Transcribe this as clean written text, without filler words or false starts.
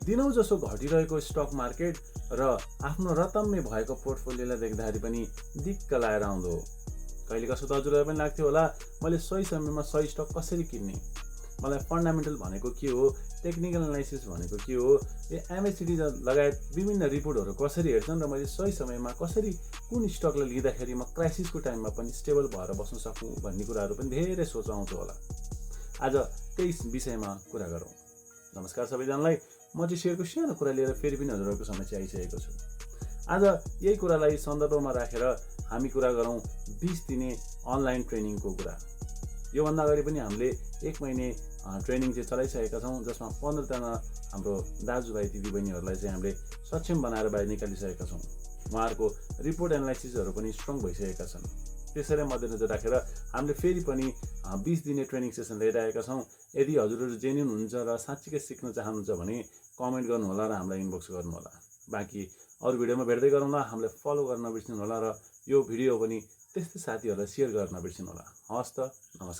दिनौँ जसो घटिरहेको stock market र आफ्नो रतम्य भएको पोर्टफोलियोलाई देख्दाखेरि पनि दिक्क लागेर आउँदो हो। कहिले कसो त हजुरलाई पनि लाग्थ्यो होला मैले सही समयमा सही स्टक कसरी किन्ने, मलाई फन्डामेन्टल भनेको के हो, टेक्निकल एनालाइसिस भनेको के हो, एमएसिडी लगायत विभिन्न रिपोर्टहरू कसरी हेर्छन् र मैले सही समयमा कसरी कुन स्टकलाई लिँदाखेरि म क्राइसिसको टाइममा पनि स्टेबल भएर बस्न सकूँ भन्ने कुराहरू पनि धेरै सोच आउँछ होला। आज त्यही विषयमा कुरा गरौँ। नमस्कार सबैजनालाई, म चाहिँ शेरको सानो कुरा लिएर फेरि पनि हजुरहरूको समक्ष आइसकेको छु। आज यही कुरालाई सन्दर्भमा राखेर हामी कुरा गरौँ 20 दिने अनलाइन ट्रेनिङको कुरा। योभन्दा अगाडि पनि हामीले 1 महिने ट्रेनिङ चाहिँ चलाइसकेका छौँ, जसमा 15जना हाम्रो दाजुभाइ दिदीबहिनीहरूलाई चाहिँ हामीले सक्षम बनाएर बाहिर निकालिसकेका छौँ। उहाँहरूको रिपोर्ट एनालाइसिसहरू पनि स्ट्रङ भइसकेका छन्। त्यसैलाई मध्यनजर राखेर हामीले फेरि पनि 20 दिने ट्रेनिङ सेसन लिइरहेका छौँ। यदि हजुरहरू जेन्युन हुनुहुन्छ र साँच्चीकै सिक्न चाहनुहुन्छ भने कमेन्ट गर्नुहोला र हामीलाई इनबक्स गर्नुहोला। बाँकी अरू भिडियोमा भेट्दै गरौँला। हामीलाई फलो गर्न नबिर्सिनु होला र यो भिडियो पनि त्यस्तै साथीहरूलाई सेयर गर्न नबिर्सिनु होला। हवस् त, नमस्कार।